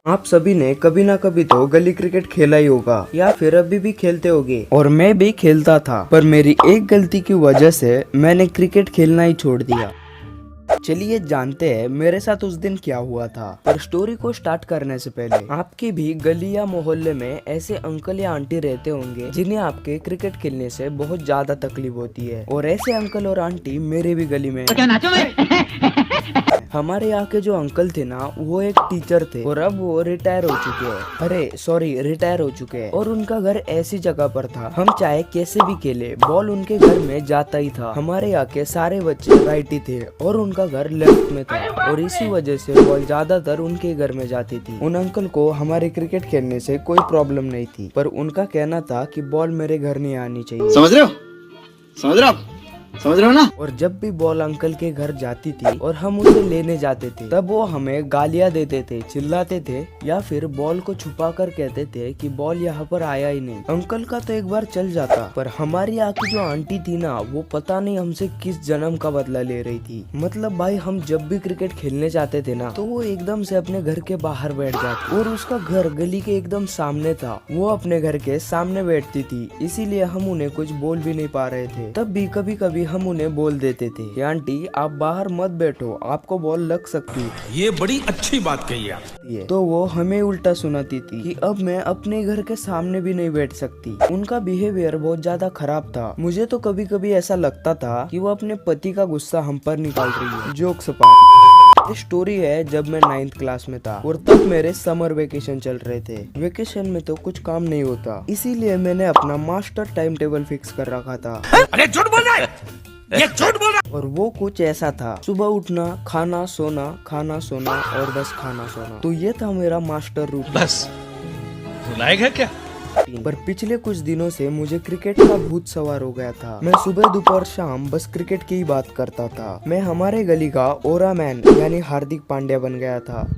आप सभी ने कभी ना कभी तो गली क्रिकेट खेला ही होगा या फिर अभी भी खेलते होगे, और मैं भी खेलता था। पर मेरी एक गलती की वजह से मैंने क्रिकेट खेलना ही छोड़ दिया। चलिए जानते हैं मेरे साथ उस दिन क्या हुआ था। पर स्टोरी को स्टार्ट करने से पहले आपकी भी गली या मोहल्ले में ऐसे अंकल या आंटी रहते होंगे जिन्हें आपके क्रिकेट खेलने से बहुत ज्यादा तकलीफ होती है, और ऐसे अंकल और आंटी मेरे भी गली में हमारे यहाँ के जो अंकल थे ना, वो एक टीचर थे और अब वो रिटायर हो चुके हैं। अरे सॉरी, रिटायर हो चुके हैं। और उनका घर ऐसी जगह पर था, हम चाहे कैसे भी खेले बॉल उनके घर में जाता ही था। हमारे यहाँ के सारे बच्चे राइटी थे और उनका घर लेफ्ट में था, और इसी वजह से बॉल ज्यादातर उनके घर में जाती थी। उन अंकल को हमारे क्रिकेट खेलने से कोई प्रॉब्लम नहीं थी, पर उनका कहना था कि बॉल मेरे घर नहीं आनी चाहिए। समझ रहे हो? समझ रहे हो? समझ रहे हो ना? और जब भी बॉल अंकल के घर जाती थी और हम उसे लेने जाते थे, तब वो हमें गालियां देते थे, चिल्लाते थे, या फिर बॉल को छुपा कर कहते थे कि बॉल यहाँ पर आया ही नहीं। अंकल का तो एक बार चल जाता, पर हमारी यहाँ की जो आंटी थी ना, वो पता नहीं हमसे किस जन्म का बदला ले रही थी। मतलब भाई, हम जब भी क्रिकेट खेलने जाते थे ना, तो वो एकदम से अपने घर के बाहर बैठ जाती, और उसका घर गली के एकदम सामने था। वो अपने घर के सामने बैठती थी, इसीलिए हम उन्हें कुछ बोल भी नहीं पा रहे थे। तब भी कभी कभी हम उन्हें बोल देते थे कि आंटी आप बाहर मत बैठो, आपको बॉल लग सकती है। ये बड़ी अच्छी बात कही आप। तो वो हमें उल्टा सुनाती थी कि अब मैं अपने घर के सामने भी नहीं बैठ सकती। उनका बिहेवियर बहुत ज्यादा खराब था। मुझे तो कभी कभी ऐसा लगता था कि वो अपने पति का गुस्सा हम पर निकाल रही है। जोक्स अपार्ट, ये स्टोरी है जब मैं 9th क्लास में था, और तब मेरे समर वेकेशन चल रहे थे। वेकेशन में तो कुछ काम नहीं होता, इसीलिए मैंने अपना मास्टर टाइम टेबल फिक्स कर रखा था। अरे झूठ बोल रहा है, ये झूठ बोल रहा है। और वो कुछ ऐसा था, सुबह उठना, खाना सोना, खाना सोना और बस खाना सोना। तो ये था मेरा मास्टर रूटीन। बस रुलाएगा क्या? पर पिछले कुछ दिनों से मुझे क्रिकेट का भूत सवार हो गया था। मैं सुबह दोपहर शाम बस क्रिकेट की ही बात करता था। मैं हमारे गली का ओरा मैन यानी हार्दिक पांड्या बन गया था।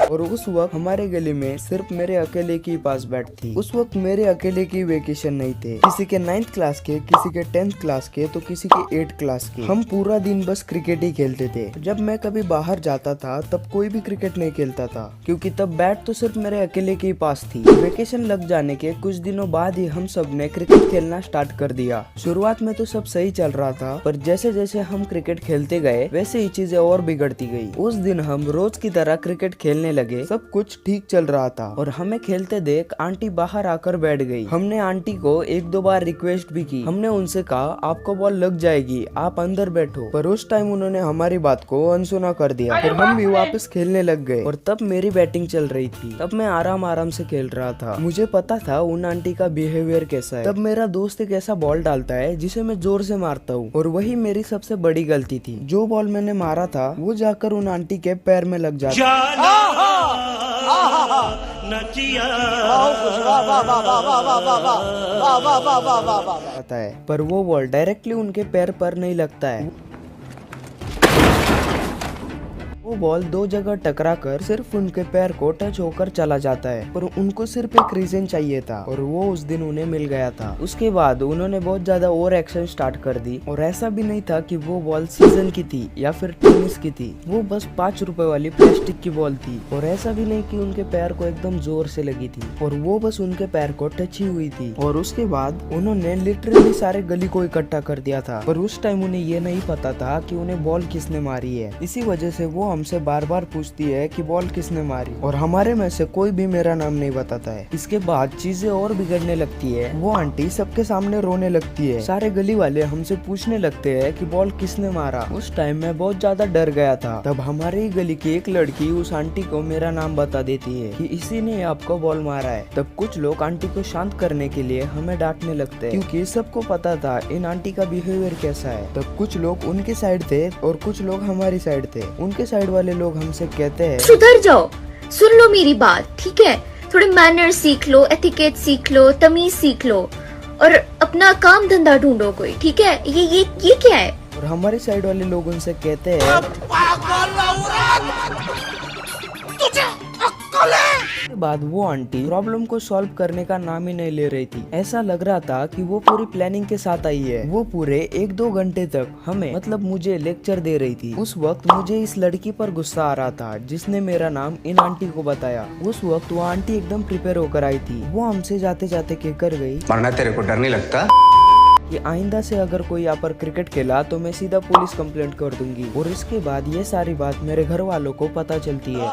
और उस वक्त हमारे गली में सिर्फ मेरे अकेले की पास बैट थी। उस वक्त मेरे अकेले की वेकेशन नहीं थे, किसी के 9th क्लास के, किसी के 10th क्लास के, तो किसी के 8th क्लास के। हम पूरा दिन बस क्रिकेट ही खेलते थे। जब मैं कभी बाहर जाता था तब कोई भी क्रिकेट नहीं खेलता था, क्योंकि तब बैट तो सिर्फ मेरे अकेले के ही पास थी। वेकेशन लग जाने के कुछ दिनों बाद ही हम सब ने क्रिकेट खेलना स्टार्ट कर दिया। शुरुआत में तो सब सही चल रहा था, पर जैसे जैसे हम क्रिकेट खेलते गए वैसे ही चीजें और बिगड़ती गई। उस दिन हम रोज की तरह क्रिकेट खेलने लगे, सब कुछ ठीक चल रहा था, और हमें खेलते देख आंटी बाहर आकर बैठ गई। हमने आंटी को 1-2 बार रिक्वेस्ट भी की। हमने उनसे कहा आपको बॉल लग जाएगी, आप अंदर बैठो, पर उस टाइम उन्होंने हमारी बात को अनसुना कर दिया। फिर हम भी वापस खेलने लग गए, और तब मेरी बैटिंग चल रही थी। तब मैं आराम आराम से खेल रहा था। मुझे पता था उन आंटी का बिहेवियर कैसा है। तब मेरा दोस्त एक ऐसा बॉल डालता है जिसे मैं जोर से मारता हूँ, और वही मेरी सबसे बड़ी गलती थी। जो बॉल मैंने मारा था वो जाकर उन आंटी के पैर में लग जाता है, पर वो बॉल डायरेक्टली उनके पैर पर नहीं लगता है। वो बॉल 2 जगह टकराकर सिर्फ उनके पैर को टच होकर चला जाता है, पर उनको सिर्फ एक रीजन चाहिए था, और वो उस दिन उन्हें मिल गया था। उसके बाद उन्होंने बहुत ज्यादा ओवर एक्शन स्टार्ट कर दी, और ऐसा भी नहीं था कि वो बॉल सीजन की थी या फिर टेनिस की थी। वो बस 5 रुपए वाली प्लास्टिक की बॉल थी, और ऐसा भी नहीं कि उनके पैर को एकदम जोर से लगी थी, और वो बस उनके पैर को टच ही हुई थी। और उसके बाद उन्होंने लिटरली सारे गली को इकट्ठा कर दिया था, पर उस टाइम उन्हें ये नहीं पता था कि उन्हें बॉल किसने मारी है। इसी वजह से वो हमसे बार बार पूछती है कि बॉल किसने मारी, और हमारे में से कोई भी मेरा नाम नहीं बताता है। इसके बाद चीजें और बिगड़ने लगती है। वो आंटी सबके सामने रोने लगती है। सारे गली वाले हमसे पूछने लगते हैं कि बॉल किसने मारा। उस टाइम मैं बहुत ज्यादा डर गया था। तब हमारे ही गली की एक लड़की उस आंटी को मेरा नाम बता देती है कि इसी ने आपको बॉल मारा है। तब कुछ लोग आंटी को शांत करने के लिए हमें डांटने लगते हैं, क्योंकि सबको पता था इन आंटी का बिहेवियर कैसा है। तब कुछ लोग उनके साइड थे और कुछ लोग हमारी साइड थे। उनके साइड वाले लोग हमसे कहते हैं सुधर जाओ, सुन लो मेरी बात, ठीक है? थोड़े मैनर सीख लो, एथिकेट सीख लो, तमीज सीख लो, और अपना काम धंधा ढूंढो कोई, ठीक है? ये क्या है? और हमारी साइड वाले लोग उनसे कहते हैं के बाद वो आंटी प्रॉब्लम को सॉल्व करने का नाम ही नहीं ले रही थी। ऐसा लग रहा था कि वो पूरी प्लानिंग के साथ आई है। वो पूरे 1-2 घंटे तक हमें मतलब मुझे लेक्चर दे रही थी। उस वक्त मुझे इस लड़की पर गुस्सा आ रहा था जिसने मेरा नाम इन आंटी को बताया। उस वक्त वो आंटी एकदम प्रिपेयर होकर आई थी। वो हमसे जाते जाते कहकर गई, मरना तेरे को डर नहीं लगता? कि आइंदा से अगर कोई यहाँ पर क्रिकेट खेला तो मैं सीधा पुलिस कंप्लेंट कर दूंगी। और इसके बाद ये सारी बात मेरे घर वालों को पता चलती है।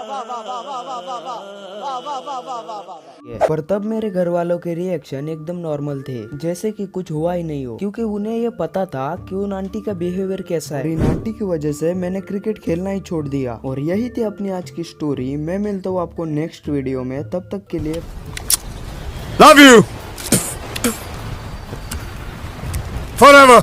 पर तब मेरे घर वालों के रिएक्शन एकदम नॉर्मल थे, जैसे कि कुछ हुआ ही नहीं हो, क्योंकि उन्हें ये पता था कि उन आंटी का बिहेवियर कैसा है। इन आंटी की वजह से मैंने क्रिकेट खेलना ही छोड़ दिया। और यही थी अपनी आज की स्टोरी। मैं मिलता हूँ आपको नेक्स्ट वीडियो में, तब तक के लिए लव यू फॉरएवर।